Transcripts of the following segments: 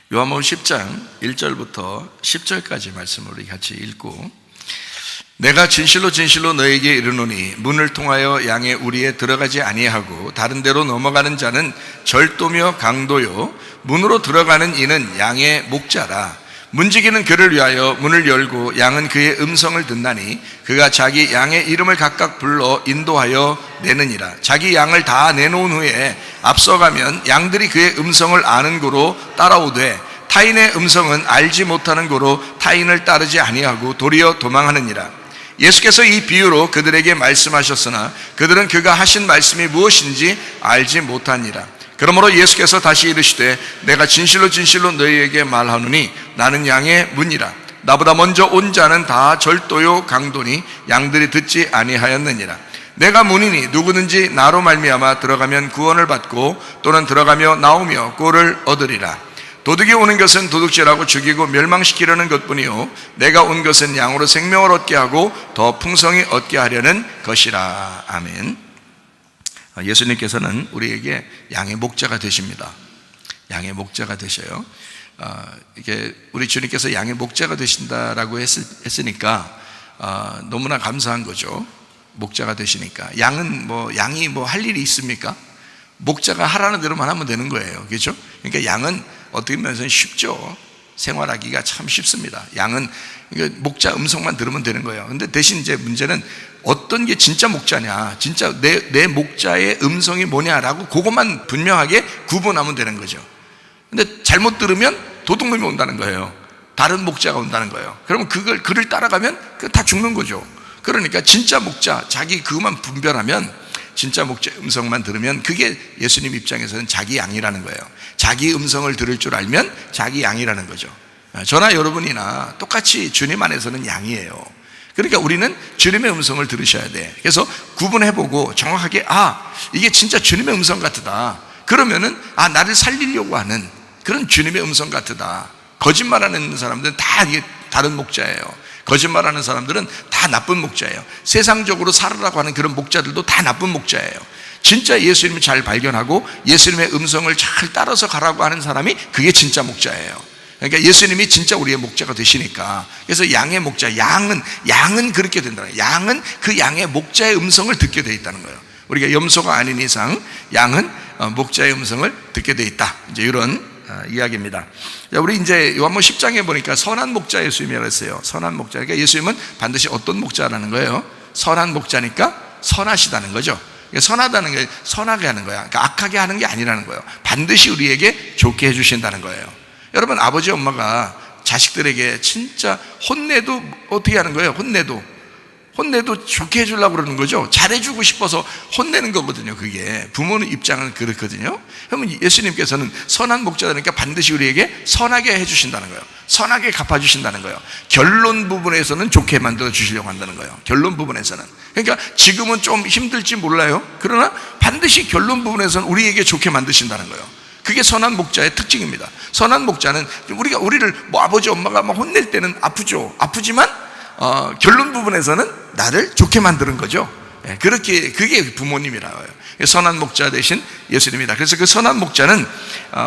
요한복음 10장 1절부터 10절까지 말씀을 우리 같이 읽고, 내가 진실로 진실로 너에게 이르노니 문을 통하여 양의 우리에 들어가지 아니하고 다른 데로 넘어가는 자는 절도며 강도요 문으로 들어가는 이는 양의 목자라. 문지기는 그를 위하여 문을 열고 양은 그의 음성을 듣나니 그가 자기 양의 이름을 각각 불러 인도하여 내느니라. 자기 양을 다 내놓은 후에 앞서가면 양들이 그의 음성을 아는 고로 따라오되 타인의 음성은 알지 못하는 고로 타인을 따르지 아니하고 도리어 도망하느니라. 예수께서 이 비유로 그들에게 말씀하셨으나 그들은 그가 하신 말씀이 무엇인지 알지 못하니라. 그러므로 예수께서 다시 이르시되 내가 진실로 진실로 너희에게 말하노니 나는 양의 문이라. 나보다 먼저 온 자는 다 절도요 강도니 양들이 듣지 아니하였느니라. 내가 문이니 누구든지 나로 말미암아 들어가면 구원을 받고 또는 들어가며 나오며 꼴을 얻으리라. 도둑이 오는 것은 도둑질하고 죽이고 멸망시키려는 것뿐이요 내가 온 것은 양으로 생명을 얻게 하고 더 풍성히 얻게 하려는 것이라. 아멘. 예수님께서는 우리에게 양의 목자가 되십니다. 양의 목자가 되셔요. 이게 우리 주님께서 양의 목자가 되신다라고 했으니까 너무나 감사한 거죠. 목자가 되시니까. 양이 할 일이 있습니까? 목자가 하라는 대로만 하면 되는 거예요. 그렇죠? 그러니까 양은 어떻게 보면 쉽죠. 생활하기가 참 쉽습니다. 양은 목자 음성만 들으면 되는 거예요. 근데 대신 이제 문제는 어떤 게 진짜 목자냐, 진짜 내 목자의 음성이 뭐냐라고 그것만 분명하게 구분하면 되는 거죠. 근데 잘못 들으면 도둑놈이 온다는 거예요. 다른 목자가 온다는 거예요. 그러면 그를 따라가면 다 죽는 거죠. 그러니까 진짜 목자, 자기 그것만 분별하면, 진짜 목자 음성만 들으면 그게 예수님 입장에서는 자기 양이라는 거예요. 자기 음성을 들을 줄 알면 자기 양이라는 거죠. 저나 여러분이나 똑같이 주님 안에서는 양이에요. 그러니까 우리는 주님의 음성을 들으셔야 돼. 그래서 구분해보고 정확하게 이게 진짜 주님의 음성 같다. 그러면은 나를 살리려고 하는 그런 주님의 음성 같다. 거짓말하는 사람들은 다 이게 다른 목자예요. 거짓말하는 사람들은 다 나쁜 목자예요. 세상적으로 살으라고 하는 그런 목자들도 다 나쁜 목자예요. 진짜 예수님을 잘 발견하고 예수님의 음성을 잘 따라서 가라고 하는 사람이 그게 진짜 목자예요. 그러니까 예수님이 진짜 우리의 목자가 되시니까. 그래서 양의 목자, 양은 그렇게 된다는 거예요. 양은 그 양의 목자의 음성을 듣게 돼 있다는 거예요. 우리가 염소가 아닌 이상 양은 목자의 음성을 듣게 돼 있다. 이제 이런 이야기입니다. 우리 이제 요한복음 10장에 보니까 선한 목자 예수님이라고 했어요. 선한 목자. 그러니까 예수님은 반드시 어떤 목자라는 거예요? 선한 목자니까 선하시다는 거죠. 선하다는 게 선하게 하는 거야. 그러니까 악하게 하는 게 아니라는 거예요. 반드시 우리에게 좋게 해주신다는 거예요. 여러분, 아버지 엄마가 자식들에게 진짜 혼내도 어떻게 하는 거예요? 혼내도 좋게 해주려고 그러는 거죠. 잘해주고 싶어서 혼내는 거거든요. 그게 부모의 입장은 그렇거든요. 그러면 예수님께서는 선한 목자니까 반드시 우리에게 선하게 해주신다는 거예요. 선하게 갚아주신다는 거예요. 결론 부분에서는 좋게 만들어 주시려고 한다는 거예요. 결론 부분에서는. 그러니까 지금은 좀 힘들지 몰라요. 그러나 반드시 결론 부분에서는 우리에게 좋게 만드신다는 거예요. 그게 선한 목자의 특징입니다. 선한 목자는 우리를 아버지 엄마가 혼낼 때는 아프지만 결론 부분에서는 나를 좋게 만드는 거죠. 그게 부모님이라고 해요. 선한 목자 대신 예수님이다. 그래서 그 선한 목자는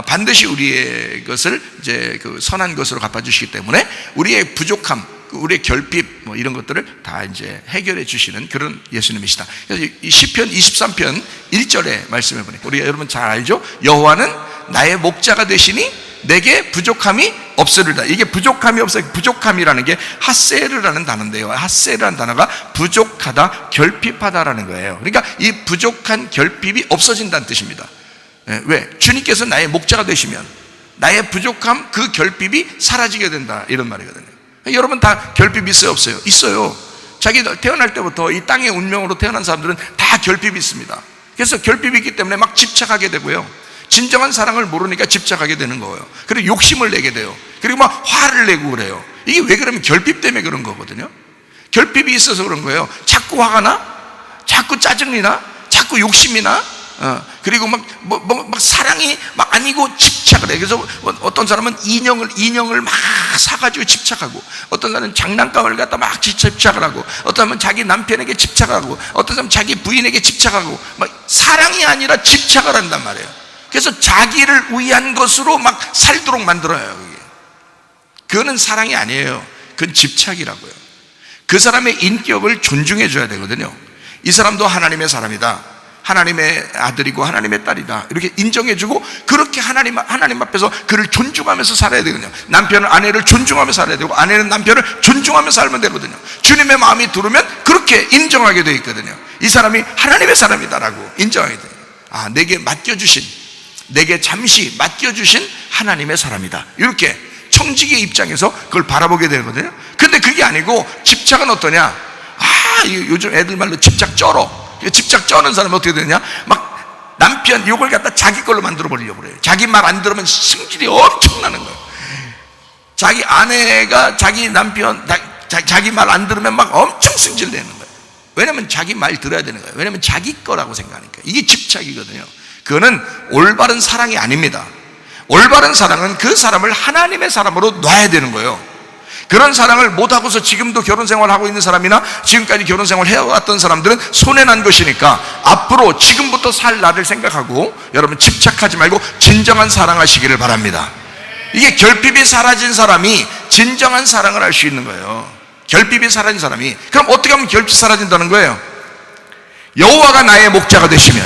반드시 우리의 것을 이제 그 선한 것으로 갚아주시기 때문에 우리의 부족함, 우리의 결핍 이런 것들을 다 이제 해결해 주시는 그런 예수님이시다. 그래서 이 시편 23편 1절에 말씀해 보니까 우리가 여러분 잘 알죠? 여호와는 나의 목자가 되시니 내게 부족함이 없으리라. 이게 부족함이 없어요. 부족함이라는 게 하세르라는 단어인데요. 하세르라는 단어가 부족하다, 결핍하다라는 거예요. 그러니까 이 부족한 결핍이 없어진다는 뜻입니다. 왜? 주님께서 나의 목자가 되시면 나의 부족함, 그 결핍이 사라지게 된다, 이런 말이거든요. 여러분 다 결핍 있어요, 없어요? 있어요. 자기 태어날 때부터 이 땅의 운명으로 태어난 사람들은 다 결핍이 있습니다. 그래서 결핍이 있기 때문에 막 집착하게 되고요, 진정한 사랑을 모르니까 집착하게 되는 거예요. 그리고 욕심을 내게 돼요. 그리고 막 화를 내고 그래요. 이게 왜 그러면 결핍 때문에 그런 거거든요. 결핍이 있어서 그런 거예요. 자꾸 화가 나? 자꾸 짜증이 나? 자꾸 욕심이 나? 그리고 막 사랑이 막 아니고 집착을 해. 그래서 어떤 사람은 인형을 막 사가지고 집착하고, 어떤 사람은 장난감을 갖다 막 집착을 하고, 어떤 사람은 자기 남편에게 집착하고, 어떤 사람은 자기 부인에게 집착하고, 막 사랑이 아니라 집착을 한단 말이에요. 그래서 자기를 위한 것으로 막 살도록 만들어요. 그거는 사랑이 아니에요. 그건 집착이라고요. 그 사람의 인격을 존중해 줘야 되거든요. 이 사람도 하나님의 사람이다, 하나님의 아들이고 하나님의 딸이다, 이렇게 인정해주고 그렇게 하나님 앞에서 그를 존중하면서 살아야 되거든요. 남편은 아내를 존중하며 살아야 되고 아내는 남편을 존중하며 살면 되거든요. 주님의 마음이 들으면 그렇게 인정하게 되어 있거든요. 이 사람이 하나님의 사람이다라고 인정하게 돼요. 아, 내게 잠시 맡겨주신 하나님의 사람이다, 이렇게 청지기의 입장에서 그걸 바라보게 되거든요. 근데 그게 아니고 집착은 어떠냐? 요즘 애들 말로 집착 쩔어. 집착 쩌는 사람이 어떻게 되냐? 막 남편 욕을 갖다 자기 걸로 만들어 버리려고 그래요. 자기 말 안 들으면 승질이 엄청나는 거예요. 자기 아내가 자기 남편 자기 말 안 들으면 막 엄청 승질 내는 거예요. 왜냐면 자기 말 들어야 되는 거예요. 왜냐면 자기 거라고 생각하니까. 이게 집착이거든요. 그거는 올바른 사랑이 아닙니다. 올바른 사랑은 그 사람을 하나님의 사람으로 놔야 되는 거예요. 그런 사랑을 못하고서 지금도 결혼생활을 하고 있는 사람이나 지금까지 결혼생활을 해왔던 사람들은 손해난 것이니까 앞으로 지금부터 살 날을 생각하고 여러분 집착하지 말고 진정한 사랑하시기를 바랍니다. 이게 결핍이 사라진 사람이 진정한 사랑을 할 수 있는 거예요. 결핍이 사라진 사람이. 그럼 어떻게 하면 결핍이 사라진다는 거예요? 여호와가 나의 목자가 되시면,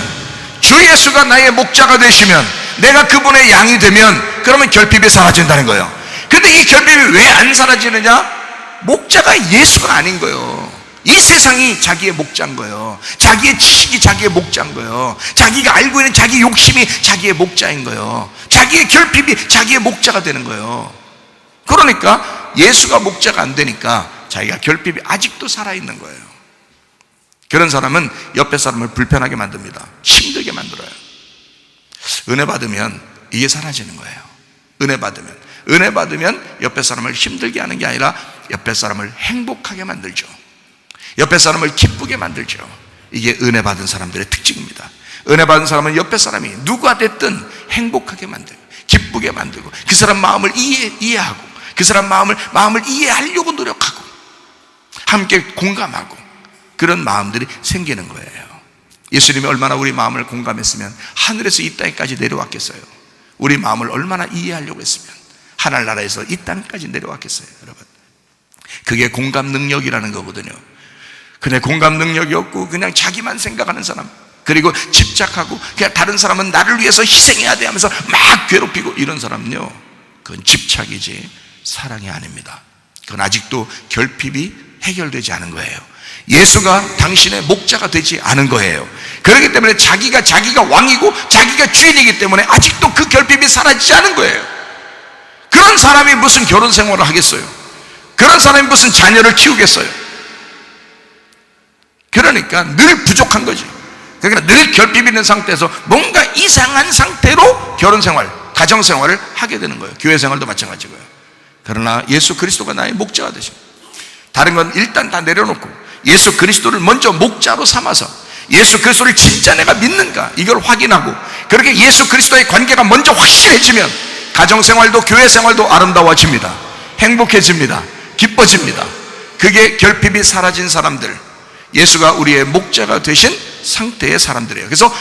주 예수가 나의 목자가 되시면, 내가 그분의 양이 되면 그러면 결핍이 사라진다는 거예요. 근데 이 결핍이 왜 안 사라지느냐? 목자가 예수가 아닌 거예요. 이 세상이 자기의 목자인 거예요. 자기의 지식이 자기의 목자인 거예요. 자기가 알고 있는 자기 욕심이 자기의 목자인 거예요. 자기의 결핍이 자기의 목자가 되는 거예요. 그러니까 예수가 목자가 안 되니까 자기가 결핍이 아직도 살아있는 거예요. 그런 사람은 옆에 사람을 불편하게 만듭니다. 힘들게 만들어요. 은혜 받으면 이게 사라지는 거예요. 은혜 받으면 옆에 사람을 힘들게 하는 게 아니라 옆에 사람을 행복하게 만들죠. 옆에 사람을 기쁘게 만들죠. 이게 은혜 받은 사람들의 특징입니다. 은혜 받은 사람은 옆에 사람이 누가 됐든 행복하게 만들고 기쁘게 만들고 그 사람 마음을 이해하고 그 사람 마음을 이해하려고 노력하고 함께 공감하고 그런 마음들이 생기는 거예요. 예수님이 얼마나 우리 마음을 공감했으면 하늘에서 이 땅까지 내려왔겠어요. 우리 마음을 얼마나 이해하려고 했으면 하늘나라에서 이 땅까지 내려왔겠어요. 여러분, 그게 공감 능력이라는 거거든요. 근데 공감 능력이 없고 그냥 자기만 생각하는 사람, 그리고 집착하고 그냥 다른 사람은 나를 위해서 희생해야 돼 하면서 막 괴롭히고 이런 사람은요, 그건 집착이지 사랑이 아닙니다. 그건 아직도 결핍이 해결되지 않은 거예요. 예수가 당신의 목자가 되지 않은 거예요. 그렇기 때문에 자기가 왕이고 자기가 주인이기 때문에 아직도 그 결핍이 사라지지 않은 거예요. 그런 사람이 무슨 결혼 생활을 하겠어요? 그런 사람이 무슨 자녀를 키우겠어요? 그러니까 늘 부족한 거지. 그러니까 늘 결핍이 있는 상태에서 뭔가 이상한 상태로 결혼 생활, 가정 생활을 하게 되는 거예요. 교회 생활도 마찬가지고요. 그러나 예수 그리스도가 나의 목자가 되십니다. 다른 건 일단 다 내려놓고 예수 그리스도를 먼저 목자로 삼아서 예수 그리스도를 진짜 내가 믿는가 이걸 확인하고, 그렇게 예수 그리스도의 관계가 먼저 확실해지면 가정생활도 교회생활도 아름다워집니다. 행복해집니다. 기뻐집니다. 그게 결핍이 사라진 사람들, 예수가 우리의 목자가 되신 상태의 사람들이에요. 그래서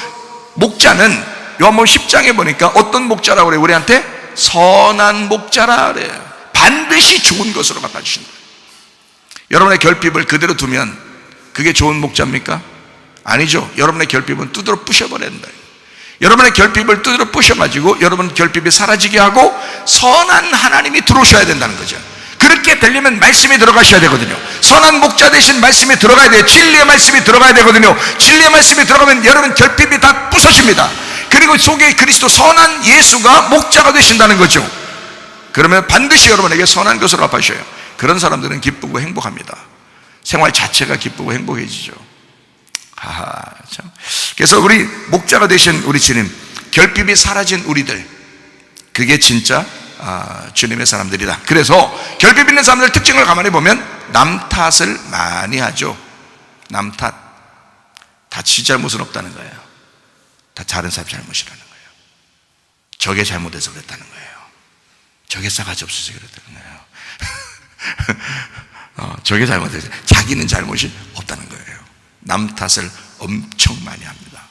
목자는 요한복음 10장에 보니까 어떤 목자라고 그래요? 우리한테 선한 목자라 그래요. 반드시 좋은 것으로 갚아주신다. 여러분의 결핍을 그대로 두면 그게 좋은 목자입니까? 아니죠. 여러분의 결핍은 두드러 부셔버려야 된다. 여러분의 결핍을 두드러 부셔가지고 여러분 결핍이 사라지게 하고 선한 하나님이 들어오셔야 된다는 거죠. 그렇게 되려면 말씀이 들어가셔야 되거든요. 선한 목자 대신 말씀이 들어가야 돼요. 진리의 말씀이 들어가야 되거든요. 진리의 말씀이 들어가면 여러분 결핍이 다 부서집니다. 그리고 속에 그리스도 선한 예수가 목자가 되신다는 거죠. 그러면 반드시 여러분에게 선한 것을 갚아주셔요. 그런 사람들은 기쁘고 행복합니다. 생활 자체가 기쁘고 행복해지죠. 참. 그래서 우리 목자가 되신 우리 주님, 결핍이 사라진 우리들, 그게 진짜 주님의 사람들이다. 그래서 결핍 있는 사람들 특징을 가만히 보면 남 탓을 많이 하죠. 남 탓. 다 지 잘못은 없다는 거예요. 다 다른 사람 잘못이라는 거예요. 저게 잘못해서 그랬다는 거예요. 저게 싸가지 없어서 그랬다는 거예요. 저게 잘못해서, 자기는 잘못이 없다는 거예요. 남 탓을 엄청 많이 합니다.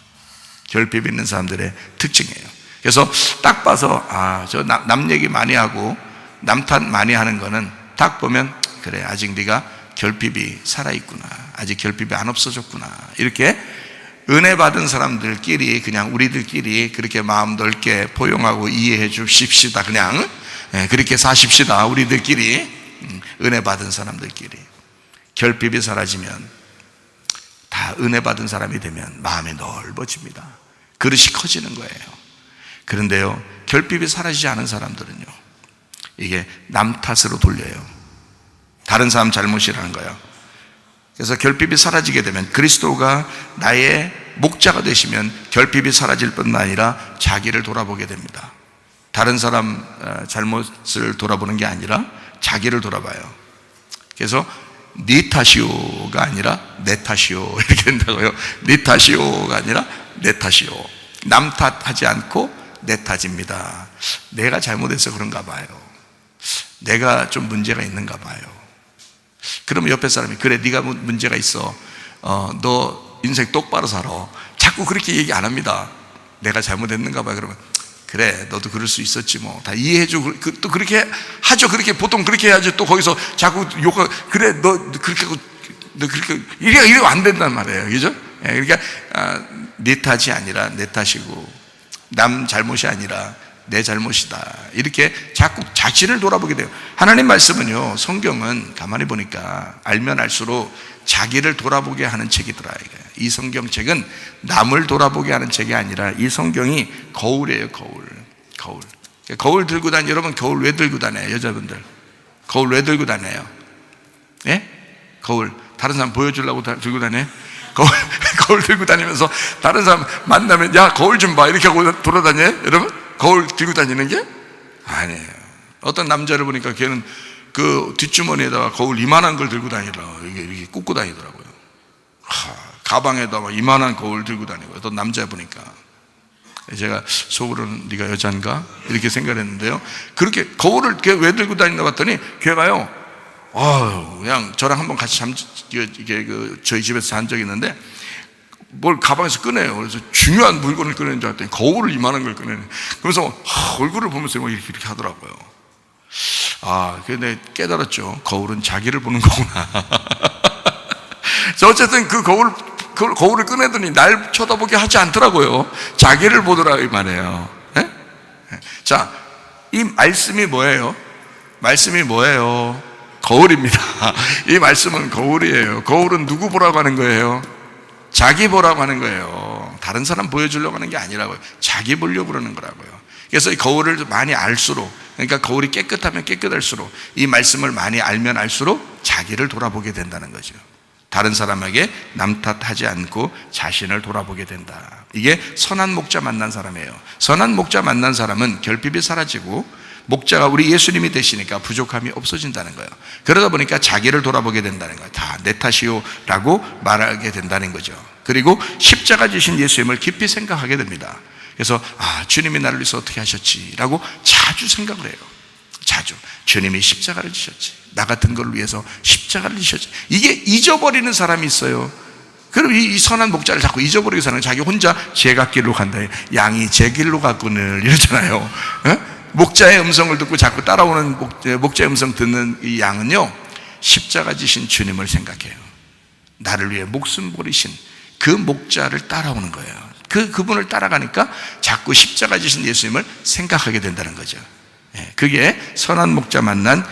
결핍 있는 사람들의 특징이에요. 그래서 딱 봐서 저 남 얘기 많이 하고 남 탓 많이 하는 거는 딱 보면 그래, 아직 네가 결핍이 살아있구나, 아직 결핍이 안 없어졌구나, 이렇게 은혜 받은 사람들끼리, 그냥 우리들끼리 그렇게 마음 넓게 포용하고 이해해 주십시다. 그냥 그렇게 사십시다. 우리들끼리, 은혜 받은 사람들끼리. 결핍이 사라지면, 다 은혜 받은 사람이 되면 마음이 넓어집니다. 그릇이 커지는 거예요. 그런데요, 결핍이 사라지지 않은 사람들은요, 이게 남 탓으로 돌려요. 다른 사람 잘못이라는 거예요. 그래서 결핍이 사라지게 되면, 그리스도가 나의 목자가 되시면 결핍이 사라질 뿐만 아니라 자기를 돌아보게 됩니다. 다른 사람 잘못을 돌아보는 게 아니라 자기를 돌아봐요. 그래서 네 탓이오가 아니라 내 탓이오, 이렇게 된다고요. 네 탓이오가 아니라 내 탓이오. 남 탓하지 않고 내 탓입니다. 내가 잘못해서 그런가 봐요. 내가 좀 문제가 있는가 봐요. 그러면 옆에 사람이, 그래, 네가 문제가 있어, 너 인생 똑바로 살아, 자꾸 그렇게 얘기 안 합니다. 내가 잘못했는가 봐요. 그러면 그래, 너도 그럴 수 있었지 뭐, 다 이해해주고, 또 그렇게 하죠. 그렇게 보통 그렇게 해야죠. 또 거기서 자꾸 욕하고, 그래, 너 그렇게 하고, 너 그렇게, 이래가 안 된단 말이에요. 그죠? 그러니까 네 탓이 아니라 내 탓이고, 남 잘못이 아니라 내 잘못이다, 이렇게 자꾸 자신을 돌아보게 돼요. 하나님 말씀은요, 성경은 가만히 보니까 알면 알수록 자기를 돌아보게 하는 책이더라. 이 성경책은 남을 돌아보게 하는 책이 아니라, 이 성경이 거울이에요. 거울 들고 다니. 여러분, 거울 왜 들고 다녀요? 여자분들 거울 왜 들고 다녀요? 예? 거울 다른 사람 보여주려고 들고 다녀요? 거울 들고 다니면서 다른 사람 만나면, 야, 거울 좀 봐, 이렇게 하고 돌아다녀요? 여러분, 거울 들고 다니는 게 아니에요. 어떤 남자를 보니까 걔는 그 뒷주머니에다가 거울 이만한 걸 들고 다니더라고요. 이렇게 꽂고 다니더라고요. 가방에다가 이만한 거울 들고 다니고. 어떤 남자 보니까 제가 속으로는 네가 여잔가? 이렇게 생각했는데요, 그렇게 거울을 걔 왜 들고 다니나 봤더니, 걔가요, 그냥 저랑 한번 같이 저희 집에서 잔 적이 있는데, 뭘 가방에서 꺼내요. 그래서 중요한 물건을 꺼내는 줄 알았더니 거울을 이만한 걸 꺼내는. 그래서 얼굴을 보면서 막 이렇게 하더라고요. 근데 깨달았죠. 거울은 자기를 보는 거구나. 어쨌든 그 거울을 꺼내더니 날 쳐다보게 하지 않더라고요. 자기를 보더라, 이 말이에요. 네? 자, 이 말씀이 뭐예요? 말씀이 뭐예요? 거울입니다. 이 말씀은 거울이에요. 거울은 누구 보라고 하는 거예요? 자기 보라고 하는 거예요. 다른 사람 보여주려고 하는 게 아니라고요. 자기 보려고 그러는 거라고요. 그래서 이 거울을 많이 알수록, 그러니까 거울이 깨끗하면 깨끗할수록, 이 말씀을 많이 알면 알수록 자기를 돌아보게 된다는 거죠. 다른 사람에게 남 탓하지 않고 자신을 돌아보게 된다. 이게 선한 목자 만난 사람이에요. 선한 목자 만난 사람은 결핍이 사라지고, 목자가 우리 예수님이 되시니까 부족함이 없어진다는 거예요. 그러다 보니까 자기를 돌아보게 된다는 거예요. 다 내 탓이요 라고 말하게 된다는 거죠. 그리고 십자가 지신 예수님을 깊이 생각하게 됩니다. 그래서 주님이 나를 위해서 어떻게 하셨지 라고 자주 생각을 해요. 자주. 주님이 십자가를 지셨지, 나 같은 걸 위해서 십자가를 지셨지. 이게 잊어버리는 사람이 있어요. 그럼 이 선한 목자를 자꾸 잊어버리게 사는, 자기 혼자 제가 길로 간다, 양이 제 길로 갔거늘, 이러잖아요. 목자의 음성을 듣고 자꾸 따라오는 목자의 음성 듣는 이 양은요, 십자가 지신 주님을 생각해요. 나를 위해 목숨 버리신 그 목자를 따라오는 거예요. 그분을 따라가니까 자꾸 십자가 지신 예수님을 생각하게 된다는 거죠. 그게 선한 목자 만난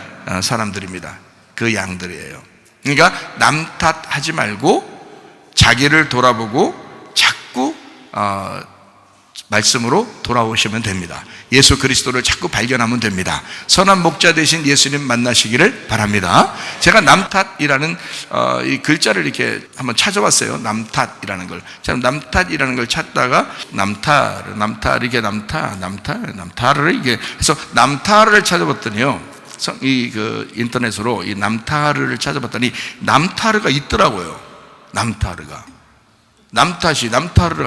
사람들입니다. 그 양들이에요. 그러니까 남 탓하지 말고 자기를 돌아보고 자꾸 말씀으로 돌아오시면 됩니다. 예수 그리스도를 자꾸 발견하면 됩니다. 선한 목자 되신 예수님 만나시기를 바랍니다. 제가 남탓이라는 이 글자를 이렇게 한번 찾아봤어요. 남탓이라는 걸. 제가 남탓이라는 걸 찾다가 남탈을 이게 해서 남탈을 찾아봤더니요, 인터넷으로 이 남타르를 찾아봤더니 남타르가 있더라고요. 남타르가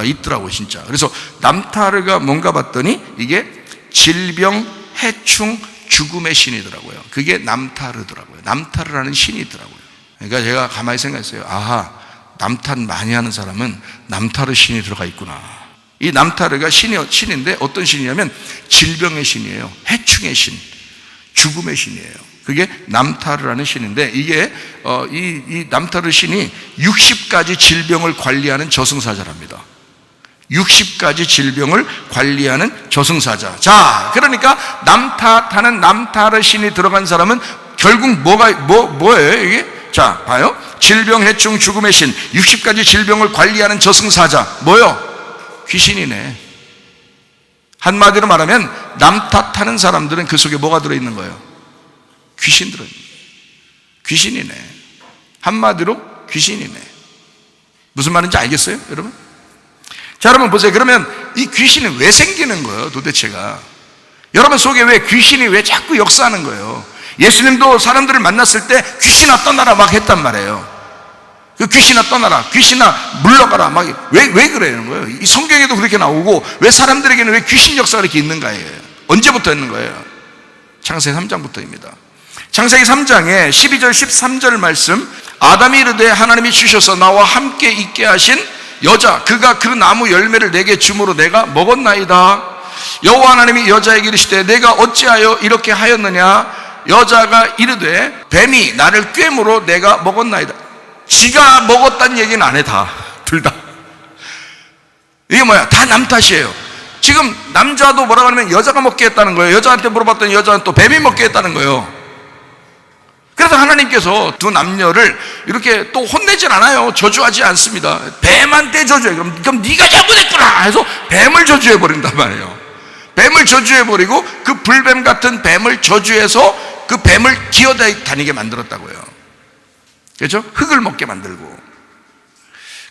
있더라고요, 진짜. 그래서 남타르가 뭔가 봤더니 이게 질병, 해충, 죽음의 신이더라고요. 그게 남타르더라고요. 남타르라는 신이 있더라고요. 그러니까 제가 가만히 생각했어요. 남탓 많이 하는 사람은 남타르 신이 들어가 있구나. 이 남타르가 신인데 어떤 신이냐면 질병의 신이에요. 해충의 신, 죽음의 신이에요. 그게 남타르라는 신인데, 이게 이 남타르 신이 60가지 질병을 관리하는 저승사자랍니다. 60가지 질병을 관리하는 저승사자. 자, 그러니까 남탓하는 남타르 신이 들어간 사람은 결국 뭐예요 이게? 자, 봐요. 질병, 해충, 죽음의 신, 60가지 질병을 관리하는 저승사자. 뭐요? 귀신이네. 한마디로 말하면 남탓하는 사람들은 그 속에 뭐가 들어있는 거예요? 귀신 들어있는 거예요. 귀신이네. 한마디로 귀신이네. 무슨 말인지 알겠어요, 여러분? 자, 여러분 보세요. 그러면 이 귀신이 왜 생기는 거예요, 도대체가? 여러분 속에 왜 귀신이 왜 자꾸 역사하는 거예요? 예수님도 사람들을 만났을 때 귀신아 떠나라 막 했단 말이에요. 그 귀신아 떠나라, 귀신아 물러가라 막 왜 그러는 거예요? 이 성경에도 그렇게 나오고 왜 사람들에게는 왜 귀신 역사가 이렇게 있는 거예요? 언제부터 있는 거예요? 창세기 3장부터입니다. 창세기 3장에 12절 13절 말씀, 아담이 이르되 하나님이 주셔서 나와 함께 있게 하신 여자, 그가 그 나무 열매를 내게 주므로 내가 먹었나이다. 여호와 하나님이 여자에게 이르시되 내가 어찌하여 이렇게 하였느냐? 여자가 이르되 뱀이 나를 꿰므로 내가 먹었나이다. 지가 먹었다는 얘기는 안 해. 다 둘 다. 이게 뭐야? 다 남 탓이에요. 지금 남자도 뭐라고 하면 여자가 먹게 했다는 거예요. 여자한테 물어봤더니 여자는 또 뱀이 먹게 했다는 거예요. 그래서 하나님께서 두 남녀를 이렇게 또 혼내질 않아요. 저주하지 않습니다. 뱀한테 저주해. 그럼 네가 잘못했구나 해서 뱀을 저주해 버린단 말이에요. 뱀을 저주해 버리고 그 불뱀 같은 뱀을 저주해서 그 뱀을 기어다니게 만들었다고요. 그렇죠? 흙을 먹게 만들고.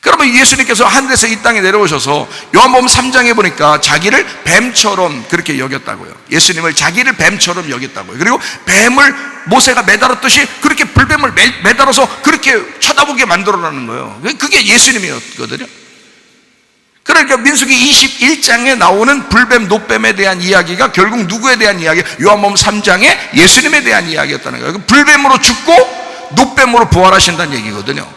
그러면 예수님께서 하늘에서 이 땅에 내려오셔서 요한복음 3장에 보니까 자기를 뱀처럼 그렇게 여겼다고요. 예수님을 자기를 뱀처럼 여겼다고요. 그리고 뱀을 모세가 매달았듯이 그렇게 불뱀을 매달아서 그렇게 쳐다보게 만들어라는 거예요. 그게 예수님이었거든요. 그러니까 민수기 21장에 나오는 불뱀, 노뱀에 대한 이야기가 결국 누구에 대한 이야기? 요한복음 3장에 예수님에 대한 이야기였다는 거예요. 불뱀으로 죽고 노뱀으로 부활하신다는 얘기거든요.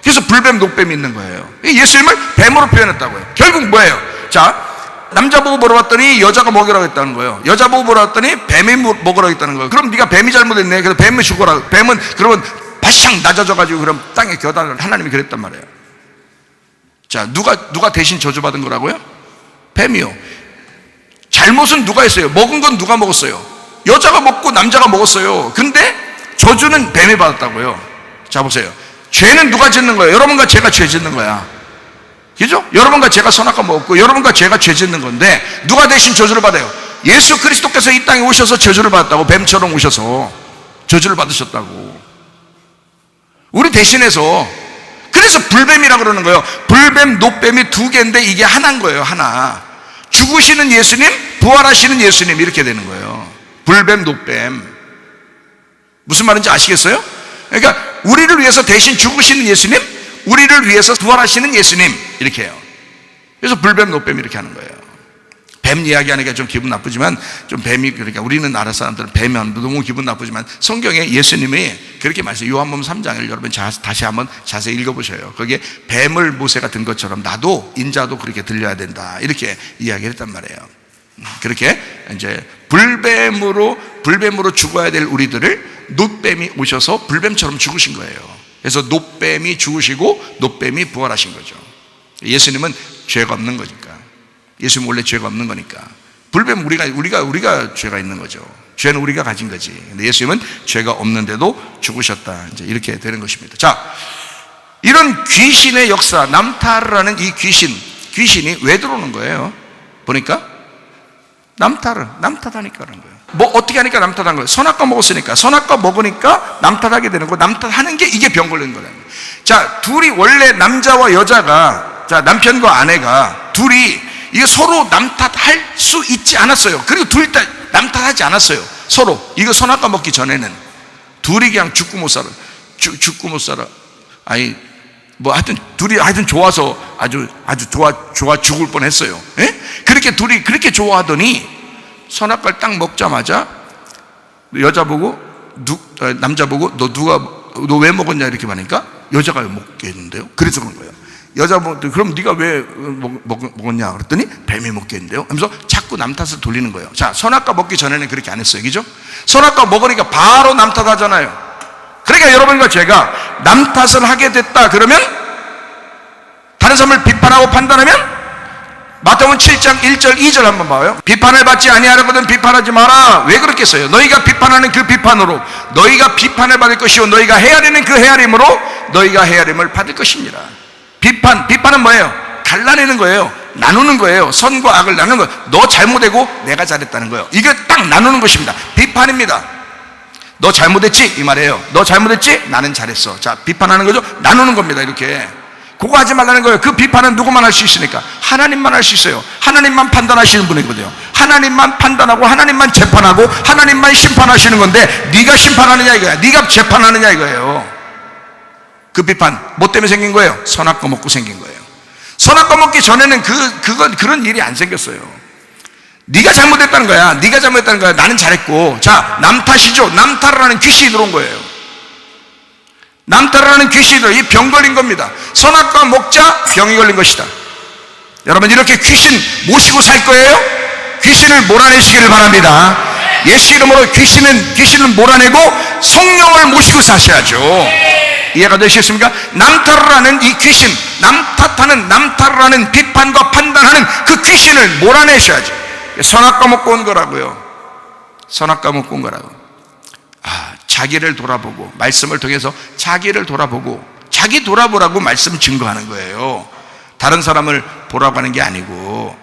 그래서 불뱀, 노뱀이 있는 거예요. 예수님을 뱀으로 표현했다고요. 결국 뭐예요? 자, 남자 보고 물어봤더니 여자가 먹으라고 했다는 거예요. 여자 보고 물어봤더니 뱀이 먹으라고 했다는 거예요. 그럼 네가 뱀이 잘못했네. 그래서 뱀이 죽어라. 뱀은 그러면 바싹 낮아져가지고 그럼 땅에 겨다를 하나님이 그랬단 말이에요. 자, 누가 대신 저주받은 거라고요? 뱀이요. 잘못은 누가 했어요? 먹은 건 누가 먹었어요? 여자가 먹고 남자가 먹었어요. 근데 저주는 뱀이 받았다고요. 자, 보세요. 죄는 누가 짓는 거예요? 여러분과 제가 죄 짓는 거야. 그죠? 여러분과 제가 선악과 먹었고 여러분과 제가 죄 짓는 건데 누가 대신 저주를 받아요? 예수 그리스도께서 이 땅에 오셔서 저주를 받았다고. 뱀처럼 오셔서 저주를 받으셨다고. 우리 대신해서. 그래서 불뱀이라고 그러는 거예요. 불뱀, 노뱀이 두 개인데 이게 하나인 거예요. 하나. 죽으시는 예수님, 부활하시는 예수님, 이렇게 되는 거예요. 불뱀, 노뱀. 무슨 말인지 아시겠어요? 그러니까 우리를 위해서 대신 죽으시는 예수님, 우리를 위해서 부활하시는 예수님, 이렇게 해요. 그래서 불뱀, 노뱀 이렇게 하는 거예요. 뱀 이야기하니까 좀 기분 나쁘지만, 좀 뱀이, 그러니까 우리는 나라 사람들은 뱀이 하면 너무 기분 나쁘지만 성경에 예수님이 그렇게 말씀해요. 요한복음 3장을 여러분 다시 한번 자세히 읽어보셔요. 거기에 뱀을 모세가 든 것처럼 나도, 인자도 그렇게 들려야 된다, 이렇게 이야기를 했단 말이에요. 그렇게 이제 불뱀으로 죽어야 될 우리들을 노뱀이 오셔서 불뱀처럼 죽으신 거예요. 그래서 노뱀이 죽으시고 노뱀이 부활하신 거죠. 예수님은 죄가 없는 거니까. 예수님은 원래 죄가 없는 거니까. 불뱀 우리가 죄가 있는 거죠. 죄는 우리가 가진 거지. 근데 예수님은 죄가 없는데도 죽으셨다. 이제 이렇게 되는 것입니다. 자, 이런 귀신의 역사, 남타르라는 이 귀신이 왜 들어오는 거예요? 보니까 남탓하니까 그런 거예요. 뭐 어떻게 하니까 남탓한 거예요? 선악과 먹었으니까. 선악과 먹으니까 남탓하게 되는 거. 남탓하는 게 이게 병 걸리는 거예요. 자, 둘이 원래 남자와 여자가, 자, 남편과 아내가 둘이 이게 서로 남탓할 수 있지 않았어요. 그리고 둘 다 남탓하지 않았어요. 서로. 이거 선악과 먹기 전에는 둘이 그냥 죽고 못 살아. 아니 뭐 하여튼 둘이 좋아서 아주 좋아 죽을 뻔했어요. 예? 그렇게 둘이 그렇게 좋아하더니 선악과를 딱 먹자마자 여자 보고 남자 보고 너 왜 먹었냐 이렇게 말하니까 여자가 먹게 했는데요. 그래서 그런 거예요. 여자분들, 그럼 네가 왜 먹었냐 그랬더니 뱀이 먹겠는데요 하면서 자꾸 남 탓을 돌리는 거예요. 자, 선악과 먹기 전에는 그렇게 안 했어요, 그죠? 선악과 먹으니까 바로 남 탓하잖아요. 그러니까 여러분과 제가 남 탓을 하게 됐다 그러면, 다른 사람을 비판하고 판단하면, 마태복음 7장 1절 2절 한번 봐요. 비판을 받지 아니하려거든 비판하지 마라. 왜 그렇겠어요? 너희가 비판하는 그 비판으로 너희가 비판을 받을 것이요 너희가 헤아리는 그 헤아림으로 너희가 헤아림을 받을 것입니다. 비판은 뭐예요? 갈라내는 거예요. 나누는 거예요. 선과 악을 나누는 거예요. 너 잘못되고 내가 잘했다는 거예요. 이게 딱 나누는 것입니다. 비판입니다. 너 잘못했지? 이 말이에요. 너 잘못했지? 나는 잘했어. 자, 비판하는 거죠. 나누는 겁니다. 이렇게. 그거 하지 말라는 거예요. 그 비판은 누구만 할 수 있으니까? 하나님만 할 수 있어요. 하나님만 판단하시는 분이거든요. 하나님만 판단하고 하나님만 재판하고 하나님만 심판하시는 건데, 네가 심판하느냐 이거야. 네가 재판하느냐 이거예요. 그 비판 뭐 때문에 생긴 거예요? 선악과 먹고 생긴 거예요. 선악과 먹기 전에는 그런 일이 안 생겼어요. 네가 잘못했다는 거야. 네가 잘못했다는 거야. 나는 잘했고. 자, 남 탓이죠. 남 탓을 하는 귀신이 들어온 거예요. 남 탓을 하는 귀신이 이 병 걸린 겁니다. 선악과 먹자 병이 걸린 것이다. 여러분, 이렇게 귀신 모시고 살 거예요? 귀신을 몰아내시기를 바랍니다. 예수 이름으로 귀신을 몰아내고 성령을 모시고 사셔야죠. 이해가 되시겠습니까? 남 탓을 하는 이 귀신, 남 탓을 하는 비판과 판단하는 그 귀신을 몰아내셔야죠. 선악과 먹고 온 거라고요. 선악과 먹고 온 거라고. 자기를 돌아보고, 말씀을 통해서 자기를 돌아보고, 자기 돌아보라고 말씀 증거하는 거예요. 다른 사람을 보라고 하는 게 아니고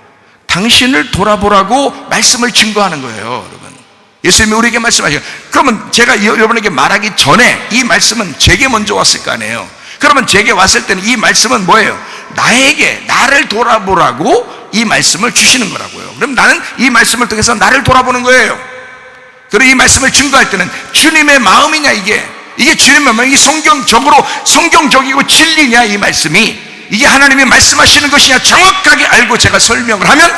당신을 돌아보라고 말씀을 증거하는 거예요. 여러분, 예수님이 우리에게 말씀하시죠. 그러면 제가 여러분에게 말하기 전에 이 말씀은 제게 먼저 왔을 거 아니에요. 그러면 제게 왔을 때는 이 말씀은 뭐예요? 나를 돌아보라고 이 말씀을 주시는 거라고요. 그럼 나는 이 말씀을 통해서 나를 돌아보는 거예요. 그리고 이 말씀을 증거할 때는 주님의 마음이냐, 이게 주님의 마음, 이게 성경적이고 진리냐, 이 말씀이 이게 하나님이 말씀하시는 것이냐 정확하게 알고 제가 설명을 하면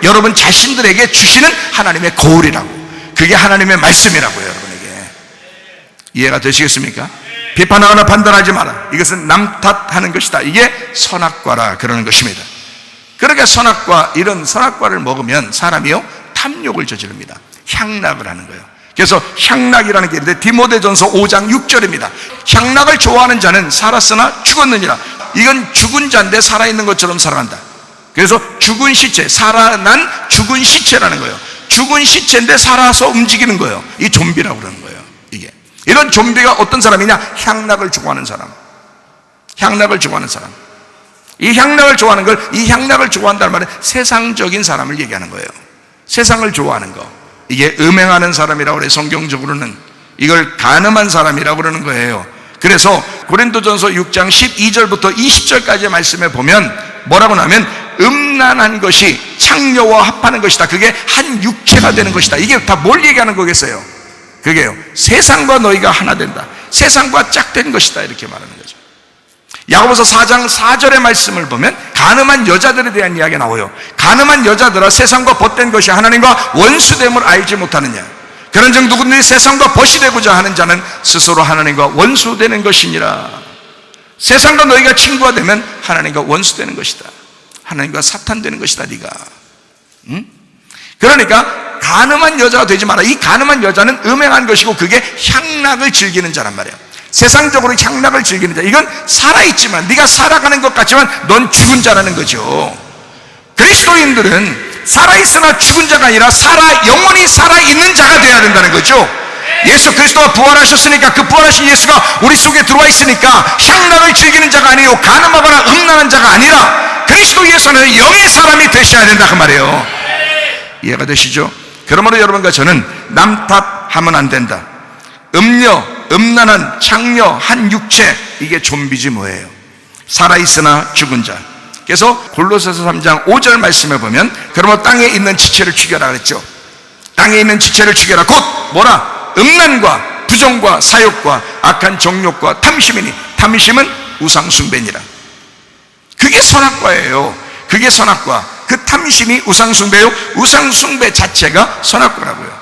여러분 자신들에게 주시는 하나님의 거울이라고, 그게 하나님의 말씀이라고요. 여러분에게 이해가 되시겠습니까? 비판하거나 판단하지 마라. 이것은 남 탓하는 것이다. 이게 선악과라 그러는 것입니다. 그러니까 이런 선악과를 먹으면 사람이요 탐욕을 저지릅니다. 향락을 하는 거예요. 그래서 향락이라는 게 있는데 디모데전서 5장 6절입니다. 향락을 좋아하는 자는 살았으나 죽었느니라. 이건 죽은 자인데 살아있는 것처럼 살아간다. 그래서 죽은 시체, 살아난 죽은 시체라는 거예요. 죽은 시체인데 살아서 움직이는 거예요. 이 좀비라고 그러는 거예요. 이런 좀비가 어떤 사람이냐? 향락을 좋아하는 사람. 향락을 좋아하는 사람. 이 향락을 좋아한다는 말은 세상적인 사람을 얘기하는 거예요. 세상을 좋아하는 거. 이게 음행하는 사람이라고 그래요. 성경적으로는 이걸 간음한 사람이라고 그러는 거예요. 그래서 고린도전서 6장 12절부터 20절까지의 말씀에 보면 뭐라고 하면, 음란한 것이 창녀와 합하는 것이다. 그게 한 육체가 되는 것이다. 이게 다 뭘 얘기하는 거겠어요? 그게요, 세상과 너희가 하나 된다. 세상과 짝된 것이다. 이렇게 말하는 거죠. 야고보서 4장 4절의 말씀을 보면 간음한 여자들에 대한 이야기가 나와요. 간음한 여자들아, 세상과 벗된 것이 하나님과 원수됨을 알지 못하느냐. 그런즉 누구든지 세상과 벗이 되고자 하는 자는 스스로 하나님과 원수되는 것이니라. 세상과 너희가 친구가 되면 하나님과 원수되는 것이다. 하나님과 사탄 되는 것이다. 네가. 그러니까 간음한 여자가 되지 마라. 이 간음한 여자는 음행한 것이고 그게 향락을 즐기는 자란 말이에요. 세상적으로 향락을 즐기는 자, 이건 살아있지만, 네가 살아가는 것 같지만 넌 죽은 자라는 거죠. 그리스도인들은 살아있으나 죽은 자가 아니라 영원히 살아있는 자가 되어야 된다는 거죠. 예수 그리스도가 부활하셨으니까, 그 부활하신 예수가 우리 속에 들어와 있으니까 향락을 즐기는 자가 아니요 간음하거나 음란한 자가 아니라 그리스도 예수 안에서 영의 사람이 되셔야 된다 그 말이에요. 이해가 되시죠? 그러므로 여러분과 저는 남 탓하면 안 된다. 음란한 창녀 한 육체, 이게 좀비지 뭐예요. 살아있으나 죽은 자. 그래서 골로새서 3장 5절 말씀에 보면, 그러므로 땅에 있는 지체를 죽여라 그랬죠. 땅에 있는 지체를 죽여라. 곧 뭐라? 음란과 부정과 사욕과 악한 정욕과 탐심이니, 탐심은 우상숭배니라. 그게 선악과예요. 그게 선악과. 그 탐심이 우상숭배요. 우상숭배 자체가 선악과라고요.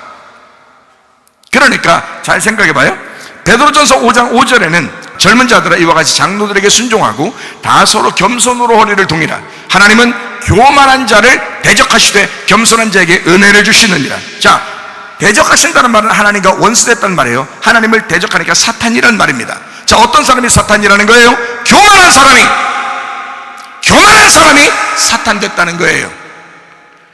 그러니까 잘 생각해 봐요. 베드로전서 5장 5절에는 젊은 자들아 이와 같이 장로들에게 순종하고 다 서로 겸손으로 허리를 동이라. 하나님은 교만한 자를 대적하시되 겸손한 자에게 은혜를 주시느니라. 자, 대적하신다는 말은 하나님과 원수됐다는 말이에요. 하나님을 대적하니까 사탄이라는 말입니다. 자, 어떤 사람이 사탄이라는 거예요? 교만한 사람이 사탄 됐다는 거예요.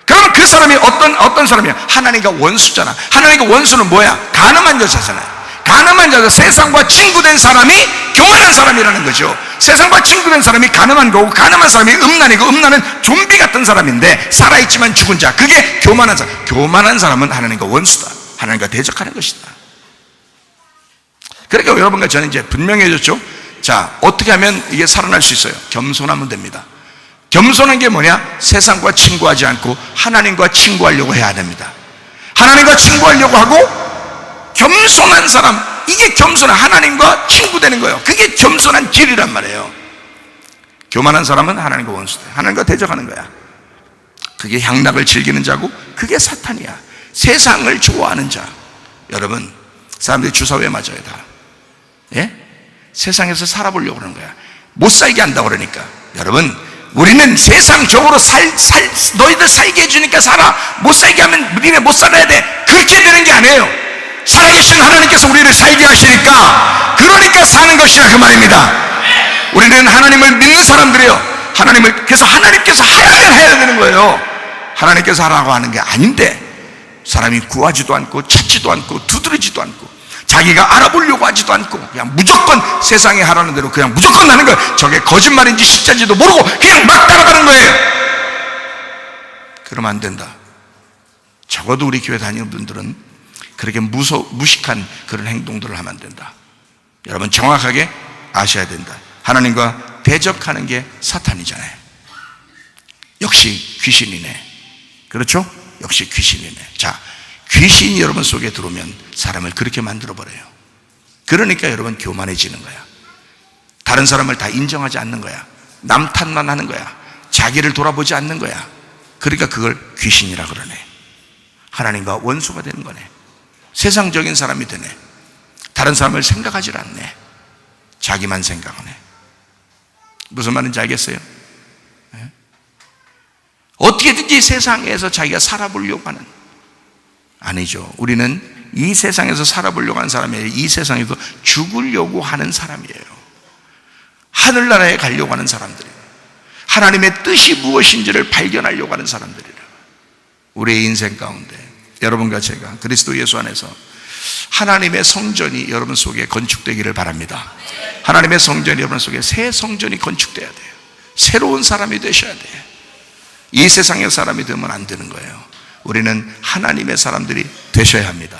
그러면 그 사람이 어떤 사람이야? 하나님과 원수잖아. 하나님과 원수는 뭐야? 가늠한 여자잖아요. 가늠한 자가 세상과 친구된 사람이 교만한 사람이라는 거죠. 세상과 친구된 사람이 가늠한 거고, 가늠한 사람이 음란이고, 음란은 좀비 같은 사람인데 살아있지만 죽은 자, 그게 교만한 사람. 교만한 사람은 하나님과 원수다. 하나님과 대적하는 것이다. 그러니까 여러분과 저는 이제 분명해졌죠. 자, 어떻게 하면 이게 살아날 수 있어요? 겸손하면 됩니다. 겸손한 게 뭐냐? 세상과 친구하지 않고 하나님과 친구하려고 해야 됩니다. 하나님과 친구하려고 하고 겸손한 사람, 이게 겸손한, 하나님과 친구 되는 거예요. 그게 겸손한 길이란 말이에요. 교만한 사람은 하나님과 원수돼. 하나님과 대적하는 거야. 그게 향락을 즐기는 자고, 그게 사탄이야. 세상을 좋아하는 자. 여러분, 사람들이 주사 왜 맞아요 다? 예? 세상에서 살아보려고 그러는 거야. 못 살게 한다고 그러니까. 여러분, 우리는 세상적으로 너희들 살게 해주니까 살아. 못 살게 하면 우리네 못 살아야 돼. 그렇게 되는 게 아니에요. 살아계신 하나님께서 우리를 살게 하시니까, 그러니까 사는 것이라 그 말입니다. 우리는 하나님을 믿는 사람들이에요. 그래서 하나님께서 하라면 해야 되는 거예요. 하나님께서 하라고 하는 게 아닌데, 사람이 구하지도 않고 찾지도 않고 두드리지도 않고 자기가 알아보려고 하지도 않고 그냥 무조건 세상에 하라는 대로 그냥 무조건 하는 거예요. 저게 거짓말인지 진짜인지도 모르고 그냥 막 따라가는 거예요. 그러면 안 된다. 적어도 우리 교회 다니는 분들은 그렇게 무식한 그런 행동들을 하면 안 된다. 여러분 정확하게 아셔야 된다. 하나님과 대적하는 게 사탄이잖아요. 역시 귀신이네. 그렇죠? 역시 귀신이네. 자, 귀신이 여러분 속에 들어오면 사람을 그렇게 만들어버려요. 그러니까 여러분 교만해지는 거야. 다른 사람을 다 인정하지 않는 거야. 남 탓만 하는 거야. 자기를 돌아보지 않는 거야. 그러니까 그걸 귀신이라 그러네. 하나님과 원수가 되는 거네. 세상적인 사람이 되네. 다른 사람을 생각하지 않네. 자기만 생각하네. 무슨 말인지 알겠어요? 네? 어떻게든지 세상에서 자기가 살아보려고 하는, 아니죠. 우리는 이 세상에서 살아보려고 하는 사람이에요. 이 세상에서 죽으려고 하는 사람이에요. 하늘나라에 가려고 하는 사람들이에요. 하나님의 뜻이 무엇인지를 발견하려고 하는 사람들이에요. 우리의 인생 가운데 여러분과 제가 그리스도 예수 안에서 하나님의 성전이 여러분 속에 건축되기를 바랍니다. 하나님의 성전이 여러분 속에 새 성전이 건축돼야 돼요. 새로운 사람이 되셔야 돼요. 이 세상의 사람이 되면 안 되는 거예요. 우리는 하나님의 사람들이 되셔야 합니다.